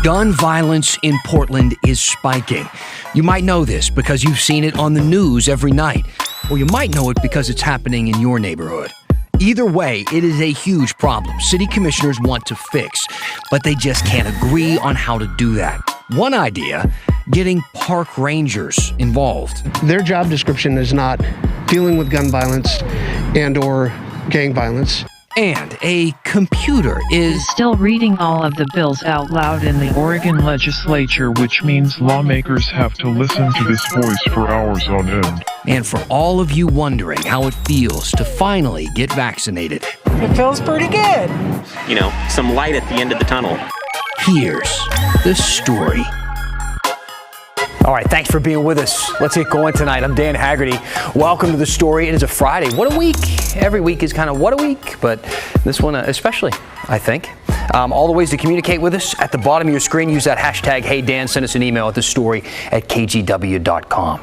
Gun violence in Portland is spiking. You might know this because you've seen it on the news every night, or you might know it because it's happening in your neighborhood. Either way, it is a huge problem city commissioners want to fix, but they just can't agree on how to do that. One idea, getting park rangers involved. Their job description is not dealing with gun violence and or gang violence. And a computer is still reading all of the bills out loud in the Oregon legislature, which means lawmakers have to listen to this voice for hours on end. And for all of you wondering how it feels to finally get vaccinated, it feels pretty good. You know, some light at the end of the tunnel. Here's the story. All right, thanks for being with us. Let's get going tonight. I'm Dan Haggerty. Welcome to The Story. It is a Friday. What a week. Every week is kind of what a week, but this one especially, I think. All the ways to communicate with us at the bottom of your screen. Use that hashtag #HeyDan. Send us an email at thestory@kgw.com.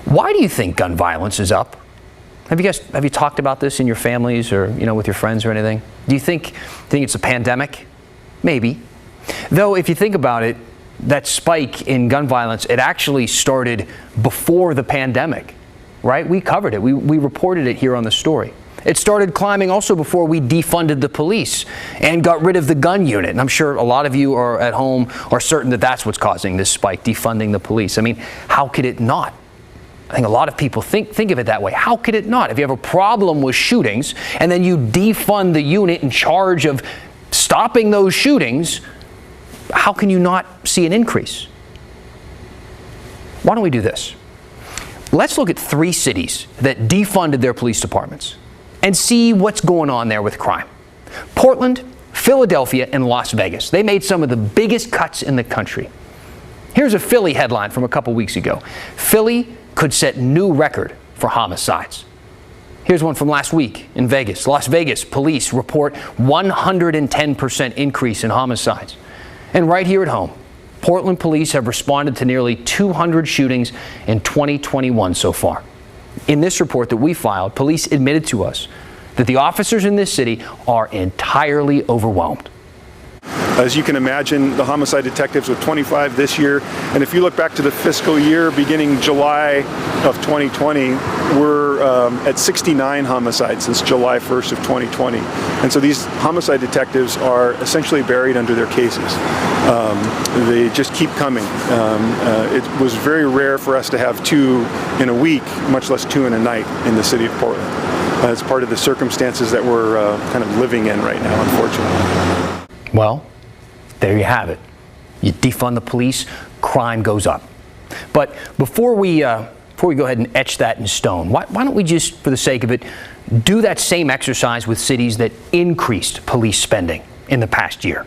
Why do you think gun violence is up? Have you talked about this in your families or, with your friends or anything? Do you think it's a pandemic? Maybe. Though, if you think about it, that spike in gun violence, it actually started before the pandemic, right? We covered it. We reported it here on The Story. It started climbing also before we defunded the police and got rid of the gun unit. And I'm sure a lot of you are at home are certain that that's what's causing this spike, defunding the police. I mean, how could it not? I think a lot of people think of it that way. How could it not? If you have a problem with shootings and then you defund the unit in charge of stopping those shootings, how can you not see an increase? Why don't we do this? Let's look at 3 cities that defunded their police departments and see what's going on there with crime. Portland, Philadelphia, and Las Vegas. They made some of the biggest cuts in the country. Here's a Philly headline from a couple weeks ago. Philly could set new record for homicides. Here's one from last week in Vegas. Las Vegas police report 110% increase in homicides. And right here at home, Portland police have responded to nearly 200 shootings in 2021 so far. In this report that we filed, police admitted to us that the officers in this city are entirely overwhelmed. As you can imagine, the homicide detectives with 25 this year, and if you look back to the fiscal year beginning July of 2020, we're at 69 homicides since July 1st of 2020. And so these homicide detectives are essentially buried under their cases. They just keep coming. It was very rare for us to have 2 in a week, much less 2 in a night in the city of Portland. It's part of the circumstances that we're kind of living in right now, unfortunately. Well, there you have it. You defund the police, crime goes up. But before we go ahead and etch that in stone, why don't we just, for the sake of it, do that same exercise with cities that increased police spending in the past year?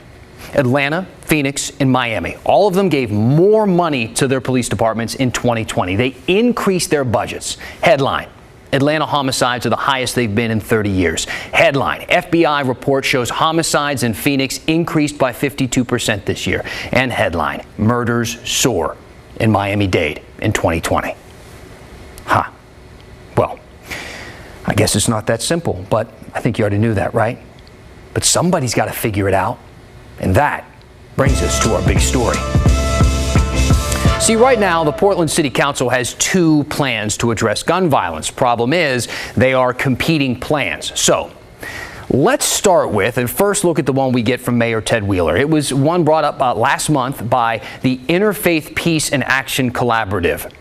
Atlanta, Phoenix, and Miami. All of them gave more money to their police departments in 2020. They increased their budgets. Headline: Atlanta homicides are the highest they've been in 30 years. Headline: FBI report shows homicides in Phoenix increased by 52% this year. And headline: murders soar in Miami-Dade in 2020. Well, I guess it's not that simple, but I think you already knew that, right? But somebody's got to figure it out. And that brings us to our big story. See, right now, the Portland City Council has 2 plans to address gun violence. Problem is, they are competing plans. So, let's start with and first look at the one we get from Mayor Ted Wheeler. It was one brought up last month by the Interfaith Peace and Action Collaborative.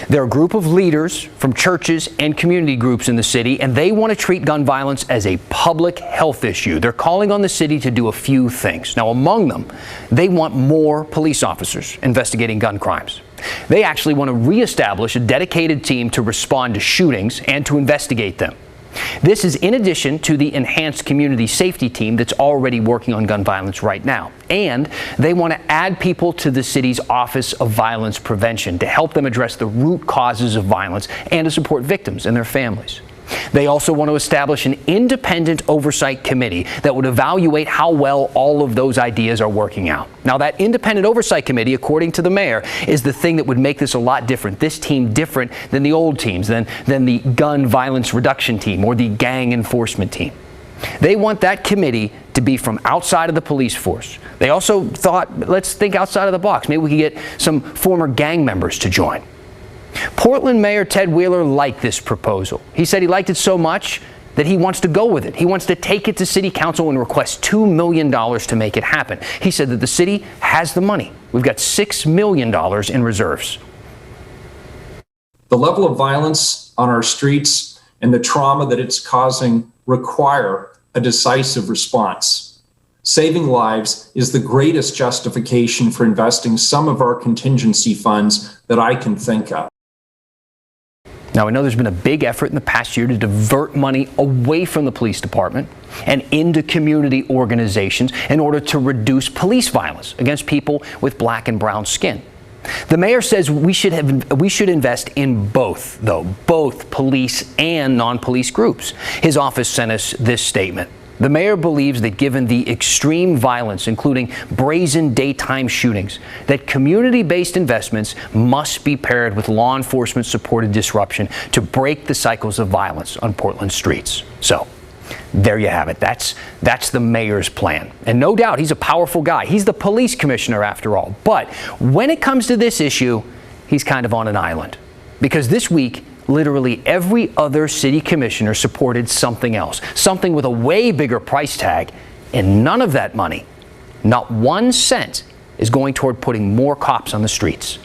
They're a group of leaders from churches and community groups in the city, and they want to treat gun violence as a public health issue. They're calling on the city to do a few things. Now, among them, they want more police officers investigating gun crimes. They actually want to reestablish a dedicated team to respond to shootings and to investigate them. This is in addition to the enhanced community safety team that's already working on gun violence right now. And they want to add people to the city's Office of Violence Prevention to help them address the root causes of violence and to support victims and their families. They also want to establish an independent oversight committee that would evaluate how well all of those ideas are working out. Now, that independent oversight committee, according to the mayor, is the thing that would make this a lot different. This team different than the old teams, than the gun violence reduction team or the gang enforcement team. They want that committee to be from outside of the police force. They also thought, let's think outside of the box. Maybe we could get some former gang members to join. Portland Mayor Ted Wheeler liked this proposal. He said he liked it so much that he wants to go with it. He wants to take it to City Council and request $2 million to make it happen. He said that the city has the money. We've got $6 million in reserves. The level of violence on our streets and the trauma that it's causing require a decisive response. Saving lives is the greatest justification for investing some of our contingency funds that I can think of. Now, I know there's been a big effort in the past year to divert money away from the police department and into community organizations in order to reduce police violence against people with black and brown skin. The mayor says we should invest in both, though, both police and non-police groups. His office sent us this statement. The mayor believes that given the extreme violence, including brazen daytime shootings, that community-based investments must be paired with law enforcement-supported disruption to break the cycles of violence on Portland streets. So, there you have it. That's the mayor's plan. And no doubt, he's a powerful guy. He's the police commissioner, after all. But when it comes to this issue, he's kind of on an island. Because this week, literally every other city commissioner supported something else, something with a way bigger price tag, and none of that money, not 1 cent, is going toward putting more cops on the streets.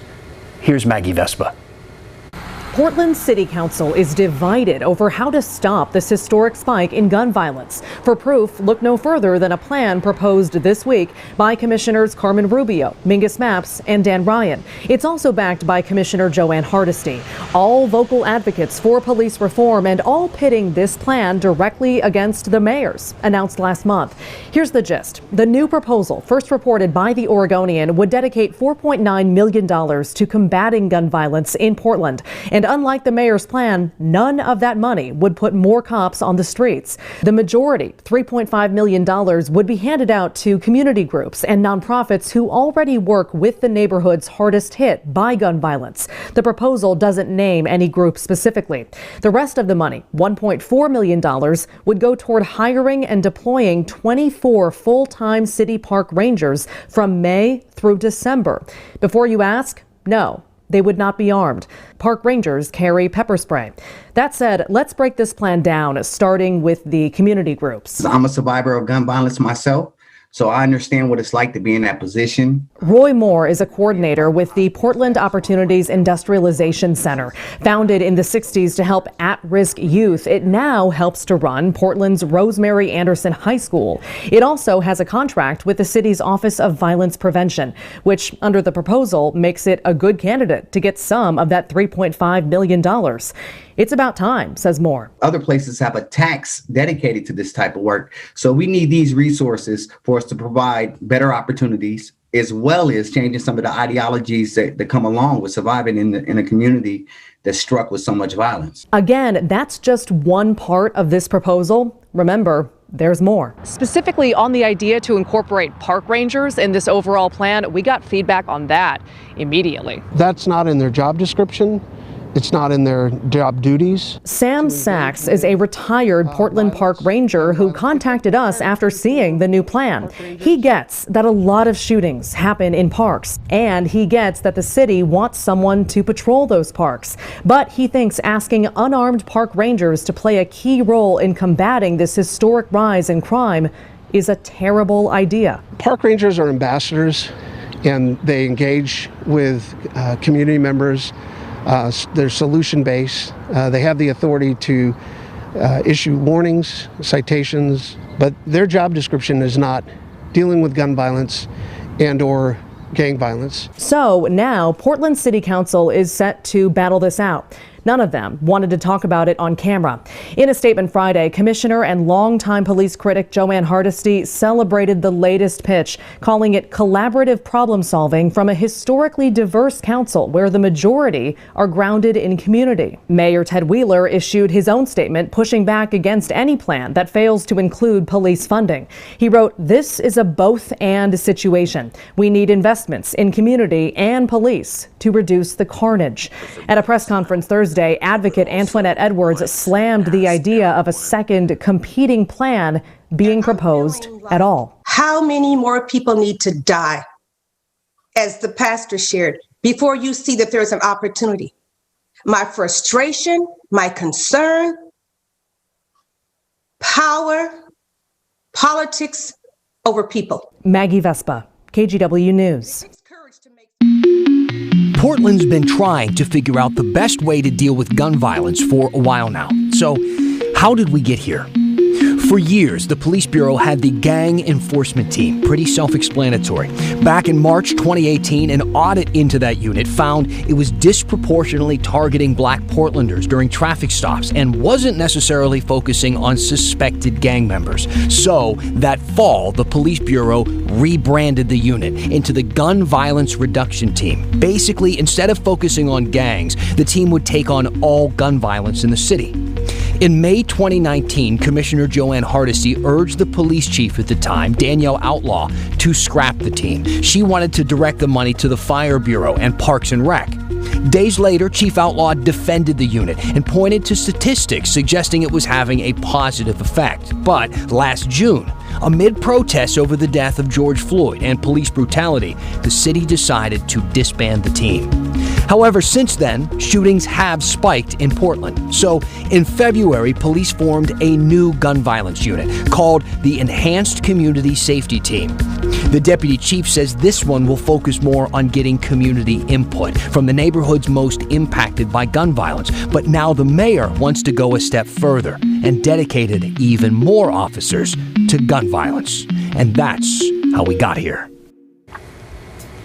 Here's Maggie Vespa. Portland City Council is divided over how to stop this historic spike in gun violence. For proof, look no further than a plan proposed this week by Commissioners Carmen Rubio, Mingus Mapps, and Dan Ryan. It's also backed by Commissioner Joanne Hardesty, all vocal advocates for police reform and all pitting this plan directly against the mayor's, announced last month. Here's the gist. The new proposal, first reported by the Oregonian, would dedicate $4.9 million to combating gun violence in Portland. And unlike the mayor's plan, none of that money would put more cops on the streets. The majority, $3.5 million, would be handed out to community groups and nonprofits who already work with the neighborhoods hardest hit by gun violence. The proposal doesn't name any group specifically. The rest of the money, $1.4 million, would go toward hiring and deploying 24 full-time city park rangers from May through December. Before you ask, no. They would not be armed. Park rangers carry pepper spray. That said, let's break this plan down, starting with the community groups. I'm a survivor of gun violence myself, so I understand what it's like to be in that position. Roy Moore is a coordinator with the Portland Opportunities Industrialization Center. Founded in the 60s to help at-risk youth, it now helps to run Portland's Rosemary Anderson High School. It also has a contract with the city's Office of Violence Prevention, which, under the proposal, makes it a good candidate to get some of that $3.5 million. It's about time, says Moore. Other places have a tax dedicated to this type of work. So we need these resources for us to provide better opportunities, as well as changing some of the ideologies that come along with surviving in a community that's struck with so much violence. Again, that's just one part of this proposal. Remember, there's more. Specifically on the idea to incorporate park rangers in this overall plan, we got feedback on that immediately. That's not in their job description. It's not in their job duties. Sam Sachs is a retired Portland Park Ranger who contacted us after seeing the new plan. He gets that a lot of shootings happen in parks, and he gets that the city wants someone to patrol those parks. But he thinks asking unarmed park rangers to play a key role in combating this historic rise in crime is a terrible idea. Park rangers are ambassadors, and they engage with community members. They're solution-based. They have the authority to issue warnings, citations, but their job description is not dealing with gun violence and or gang violence. So now Portland City Council is set to battle this out. None of them wanted to talk about it on camera. In a statement Friday, Commissioner and longtime police critic Joanne Hardesty celebrated the latest pitch, calling it collaborative problem solving from a historically diverse council where the majority are grounded in community. Mayor Ted Wheeler issued his own statement pushing back against any plan that fails to include police funding. He wrote, "This is a both-and situation. We need investments in community and police to reduce the carnage." At a press conference Thursday, Thursday, advocate Antoinette Edwards slammed the idea of a second competing plan being proposed at all. How many more people need to die, as the pastor shared, before you see that there's an opportunity? My frustration, my concern, power, politics over people. Maggie Vespa, KGW News. Portland's been trying to figure out the best way to deal with gun violence for a while now. So, how did we get here? For years, the Police Bureau had the Gang Enforcement Team, pretty self-explanatory. Back in March 2018, an audit into that unit found it was disproportionately targeting black Portlanders during traffic stops and wasn't necessarily focusing on suspected gang members. So, that fall, the Police Bureau rebranded the unit into the Gun Violence Reduction Team. Basically, instead of focusing on gangs, the team would take on all gun violence in the city. In May 2019, Commissioner Joanne Hardesty urged the police chief at the time, Danielle Outlaw, to scrap the team. She wanted to direct the money to the Fire Bureau and Parks and Rec. Days later, Chief Outlaw defended the unit and pointed to statistics suggesting it was having a positive effect. But last June, amid protests over the death of George Floyd and police brutality, the city decided to disband the team. However, since then, shootings have spiked in Portland. So, in February, police formed a new gun violence unit called the Enhanced Community Safety Team. The deputy chief says this one will focus more on getting community input from the neighborhoods most impacted by gun violence. But now the mayor wants to go a step further and dedicated even more officers to gun violence. And that's how we got here.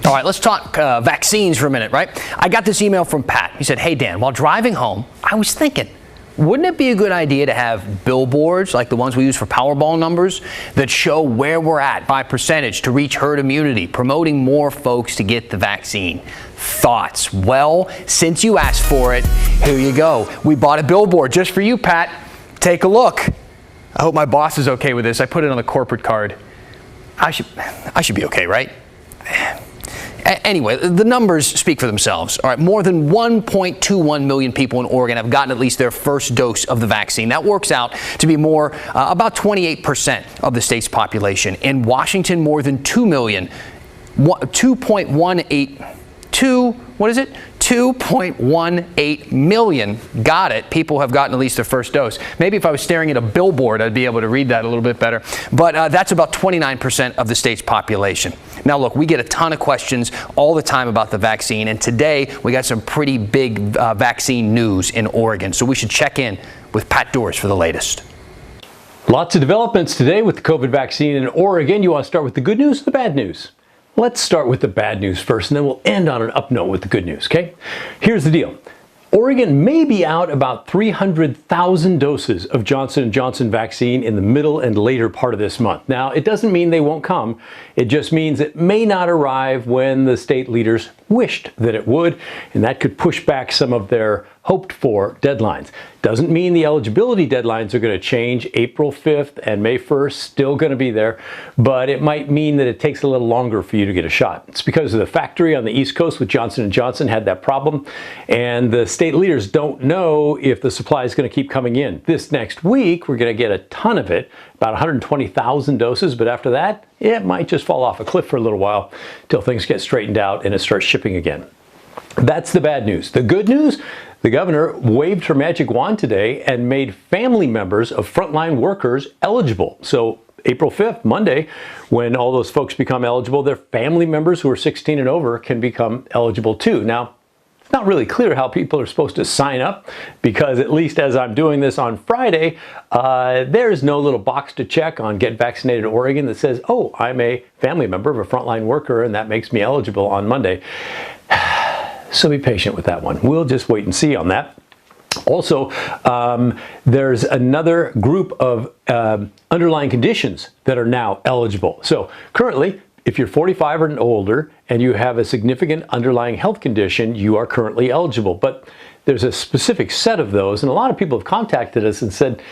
All right, let's talk vaccines for a minute, right? I got this email from Pat. He said, "Hey, Dan, while driving home, I was thinking, wouldn't it be a good idea to have billboards like the ones we use for Powerball numbers that show where we're at by percentage to reach herd immunity, promoting more folks to get the vaccine?" Thoughts? Well, since you asked for it, here you go. We bought a billboard just for you, Pat. Take a look. I hope my boss is okay with this. I put it on the corporate card. I should be okay, right? Anyway, the numbers speak for themselves. All right, more than 1.21 million people in Oregon have gotten at least their first dose of the vaccine. That works out to be about 28% of the state's population. In Washington, more than 2 million, 2.18 million got it. People have gotten at least their first dose. Maybe if I was staring at a billboard, I'd be able to read that a little bit better. But that's about 29% of the state's population. Now, look, we get a ton of questions all the time about the vaccine. And today, we got some pretty big vaccine news in Oregon. So we should check in with Pat Doors for the latest. Lots of developments today with the COVID vaccine in Oregon. You want to start with the good news or the bad news? Let's start with the bad news first, and then we'll end on an up note with the good news, okay? Here's the deal. Oregon may be out about 300,000 doses of Johnson & Johnson vaccine in the middle and later part of this month. Now, it doesn't mean they won't come. It just means it may not arrive when the state leaders wished that it would, and that could push back some of their hoped-for deadlines. Doesn't mean the eligibility deadlines are going to change. April 5th and May 1st still going to be there, but it might mean that it takes a little longer for you to get a shot. It's because of the factory on the East Coast with Johnson & Johnson had that problem, and the state leaders don't know if the supply is going to keep coming in. This next week, we're going to get a ton of it, about 120,000 doses, but after that, it might just fall off a cliff for a little while till things get straightened out and it starts shipping again. That's the bad news. The good news, the governor waved her magic wand today and made family members of frontline workers eligible. So April 5th, Monday, when all those folks become eligible, their family members who are 16 and over can become eligible too. Now, it's not really clear how people are supposed to sign up because at least as I'm doing this on Friday, there's no little box to check on Get Vaccinated Oregon that says, oh, I'm a family member of a frontline worker and that makes me eligible on Monday. So be patient with that one. We'll just wait and see on that. Also, there's another group of underlying conditions that are now eligible. So currently, if you're 45 and older and you have a significant underlying health condition, you are currently eligible. But there's a specific set of those, and a lot of people have contacted us and said,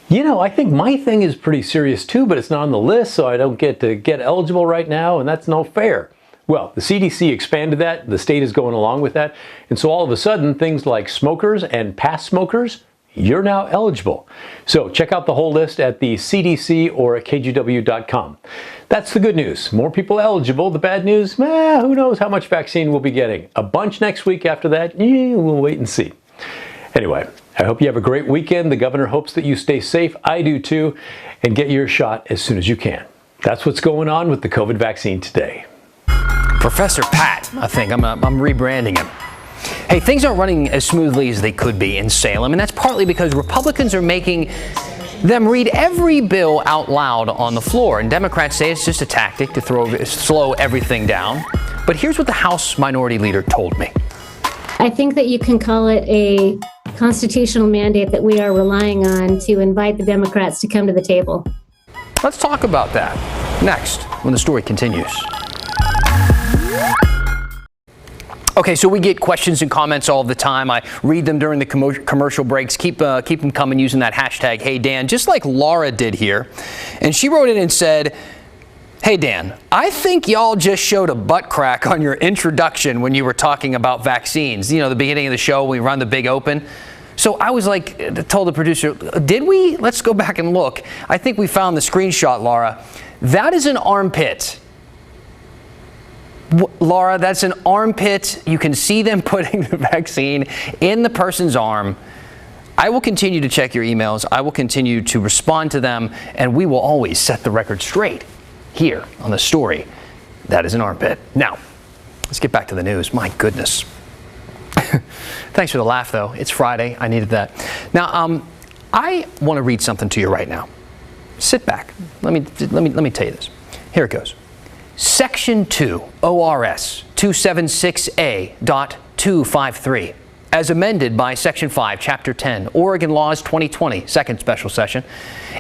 you know, I think my thing is pretty serious too, but it's not on the list, so I don't get to get eligible right now, and that's no fair. Well, the CDC expanded that. The state is going along with that. And so all of a sudden, things like smokers and past smokers, you're now eligible. So check out the whole list at the CDC or at kgw.com. That's the good news. More people eligible. The bad news, who knows how much vaccine we'll be getting. A bunch next week after that, we'll wait and see. Anyway, I hope you have a great weekend. The governor hopes that you stay safe. I do too. And get your shot as soon as you can. That's what's going on with the COVID vaccine today. Professor Pat, I think. I'm rebranding him. Hey, things aren't running as smoothly as they could be in Salem, and that's partly because Republicans are making them read every bill out loud on the floor, and Democrats say it's just a tactic to slow everything down. But here's what the House Minority Leader told me. I think that you can call it a constitutional mandate that we are relying on to invite the Democrats to come to the table. Let's talk about that next when the story continues. Okay, so we get questions and comments all the time. I read them during the commercial breaks. Keep them coming using that hashtag, Hey Dan, just like Laura did here. And she wrote in and said, Hey Dan, I think y'all just showed a butt crack on your introduction when you were talking about vaccines. You know, the beginning of the show, we run the big open. So I was like, told the producer, did we? Let's go back and look. I think we found the screenshot, Laura. That is an armpit. Laura, that's an armpit. You can see them putting the vaccine in the person's arm. I will continue to check your emails. I will continue to respond to them, and we will always set the record straight here on the story. That is an armpit. Now, let's get back to the news. My goodness. Thanks for the laugh, though. It's Friday. I needed that. Now, I want to read something to you right now. Sit back. Let me tell you this. Here it goes. Section 2, ORS 276A.253, as amended by Section 5, Chapter 10, Oregon Laws 2020, second special session,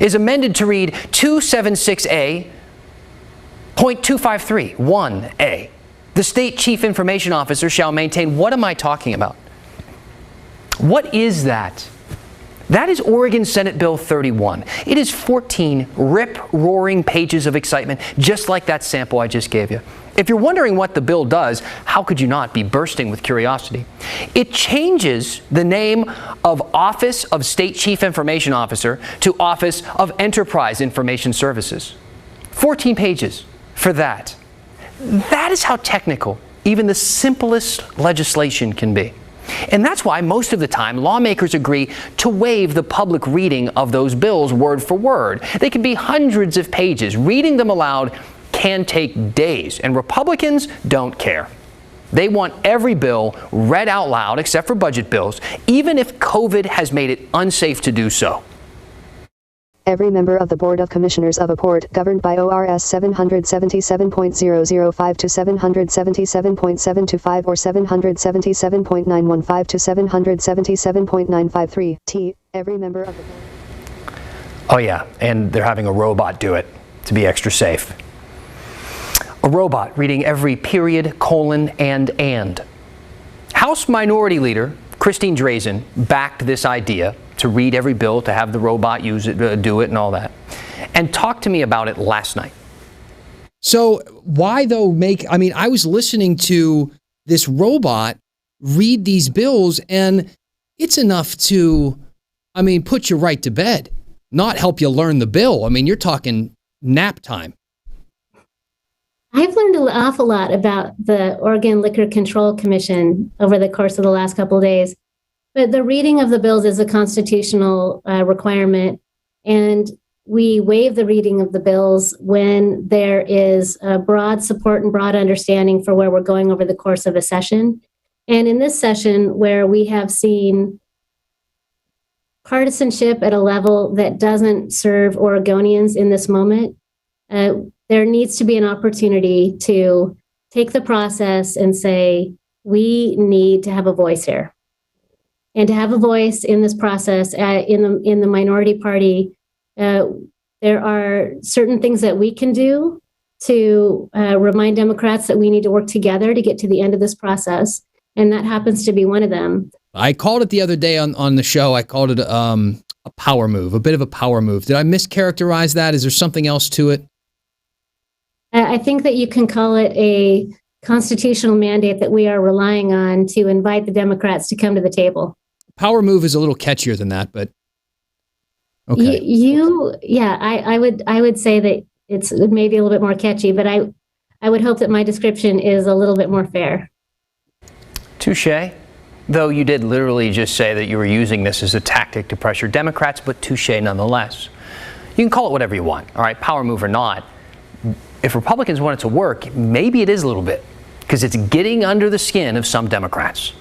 is amended to read 276A.253, 1A. The State Chief Information Officer shall maintain. What am I talking about? What is that? That is Oregon Senate Bill 31. It is 14 rip-roaring pages of excitement, just like that sample I just gave you. If you're wondering what the bill does, how could you not be bursting with curiosity? It changes the name of Office of State Chief Information Officer to Office of Enterprise Information Services. 14 pages for that. That is how technical even the simplest legislation can be. And that's why most of the time lawmakers agree to waive the public reading of those bills word for word. They can be hundreds of pages. Reading them aloud can take days, and Republicans don't care. They want every bill read out loud except for budget bills, even if COVID has made it unsafe to do so. Every member of the Board of Commissioners of a Port governed by ORS 777.005 to 777.725 or 777.915 to 777.953 T. Every member of the board. Oh yeah, and they're having a robot do it to be extra safe. A robot reading every period, colon, and. House Minority Leader Christine Drazen backed this idea to read every bill, to have the robot use it, do it, and all that, and talked to me about it last night. So why, though, I was listening to this robot read these bills, and it's enough to, put you right to bed, not help you learn the bill. You're talking nap time. I've learned an awful lot about the Oregon Liquor Control Commission over the course of the last couple of days. But the reading of the bills is a constitutional requirement, and we waive the reading of the bills when there is broad support and broad understanding for where we're going over the course of a session. And in this session, where we have seen partisanship at a level that doesn't serve Oregonians in this moment, there needs to be an opportunity to take the process and say, we need to have a voice here. And to have a voice in this process in the minority party, there are certain things that we can do to remind Democrats that we need to work together to get to the end of this process. And that happens to be one of them. I called it the other day on the show. I called it a power move, a bit of a power move. Did I mischaracterize that? Is there something else to it? I think that you can call it a constitutional mandate that we are relying on to invite the Democrats to come to the table. Power move is a little catchier than that, but okay. I would say that it's maybe a little bit more catchy, but I would hope that my description is a little bit more fair. Touche. Though you did literally just say that you were using this as a tactic to pressure Democrats, but touche nonetheless. You can call it whatever you want, all right, power move or not. If Republicans want it to work, maybe it is a little bit, because it's getting under the skin of some Democrats.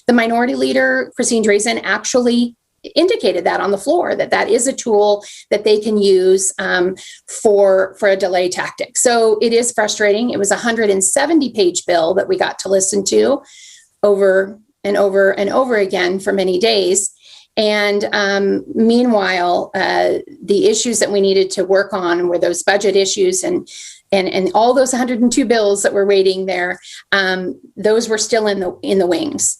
The minority leader, Christine Drazan, actually indicated that on the floor, that is a tool that they can use for a delay tactic. So it is frustrating. It was a 170-page bill that we got to listen to over and over and over again for many days. And meanwhile, the issues that we needed to work on were those budget issues and all those 102 bills that were waiting there. Those were still in the wings.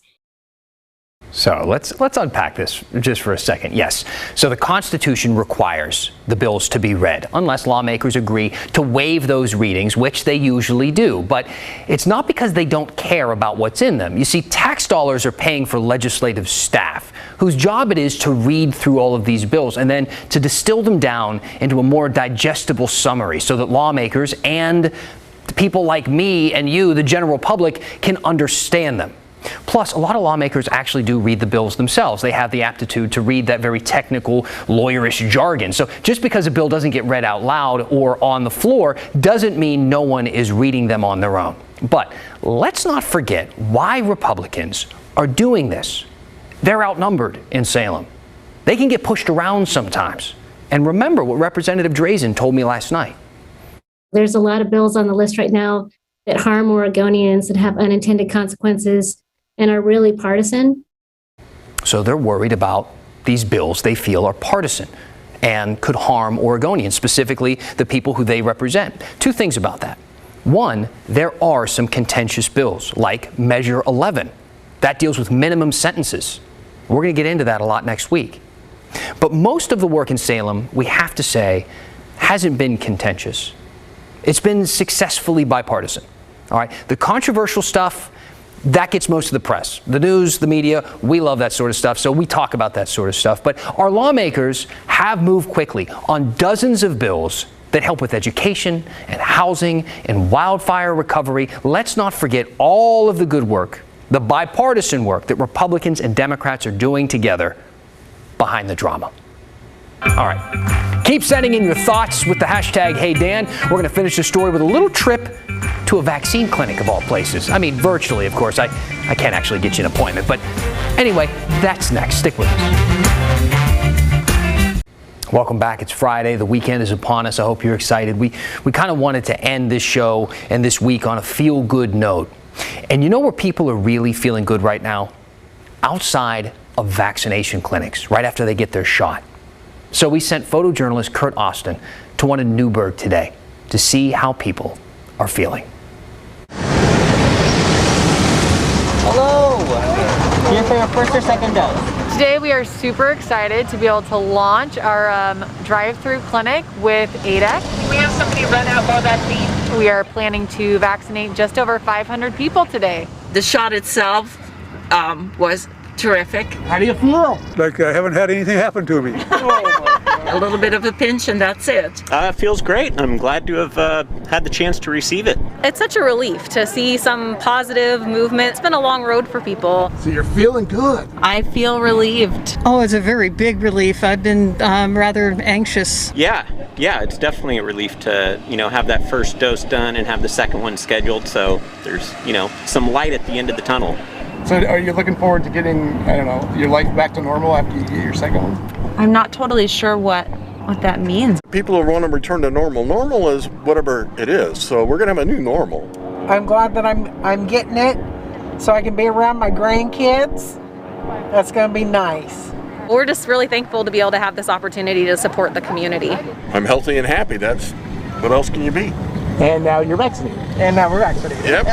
So let's unpack this just for a second. Yes, so the Constitution requires the bills to be read unless lawmakers agree to waive those readings, which they usually do. But it's not because they don't care about what's in them. You see, tax dollars are paying for legislative staff whose job it is to read through all of these bills and then to distill them down into a more digestible summary so that lawmakers and people like me and you, the general public, can understand them. Plus, a lot of lawmakers actually do read the bills themselves. They have the aptitude to read that very technical, lawyerish jargon. So just because a bill doesn't get read out loud or on the floor doesn't mean no one is reading them on their own. But let's not forget why Republicans are doing this. They're outnumbered in Salem. They can get pushed around sometimes. And remember what Representative Drazan told me last night. There's a lot of bills on the list right now that harm Oregonians, that have unintended consequences, and are really partisan. So they're worried about these bills they feel are partisan and could harm Oregonians, specifically the people who they represent. Two things about that. One, there are some contentious bills, like Measure 11. That deals with minimum sentences. We're going to get into that a lot next week. But most of the work in Salem, we have to say, hasn't been contentious. It's been successfully bipartisan. All right, the controversial stuff, that gets most of the press. The news, the media, we love that sort of stuff, so we talk about that sort of stuff. But our lawmakers have moved quickly on dozens of bills that help with education and housing and wildfire recovery. Let's not forget all of the good work, the bipartisan work that Republicans and Democrats are doing together behind the drama. All right, keep sending in your thoughts with the hashtag HeyDan. We're going to finish the story with a little trip to a vaccine clinic of all places. I mean, virtually, of course. I can't actually get you an appointment. But anyway, that's next. Stick with us. Welcome back. It's Friday. The weekend is upon us. I hope you're excited. We kind of wanted to end this show and this week on a feel-good note. And you know where people are really feeling good right now? Outside of vaccination clinics, right after they get their shot. So we sent photojournalist Kurt Austin to one in Newburgh today to see how people are feeling. Hello! Here for your first or second dose? Today we are super excited to be able to launch our drive-through clinic with ADEC. We have somebody run out for that feed. We are planning to vaccinate just over 500 people today. The shot itself was terrific. How do you feel? Like I haven't had anything happen to me. A little bit of a pinch and that's it. It feels great. I'm glad to have had the chance to receive it. It's such a relief to see some positive movement. It's been a long road for people. So you're feeling good. I feel relieved. Oh, it's a very big relief. I've been rather anxious. Yeah, it's definitely a relief to, have that first dose done and have the second one scheduled. So there's, some light at the end of the tunnel. So are you looking forward to getting, your life back to normal after you get your second one? I'm not totally sure what that means. People want to return to normal. Normal is whatever it is, so we're going to have a new normal. I'm glad that I'm getting it so I can be around my grandkids. That's going to be nice. We're just really thankful to be able to have this opportunity to support the community. I'm healthy and happy. What else can you be? And now you're vaccinated. And now we're vaccinated. Yep.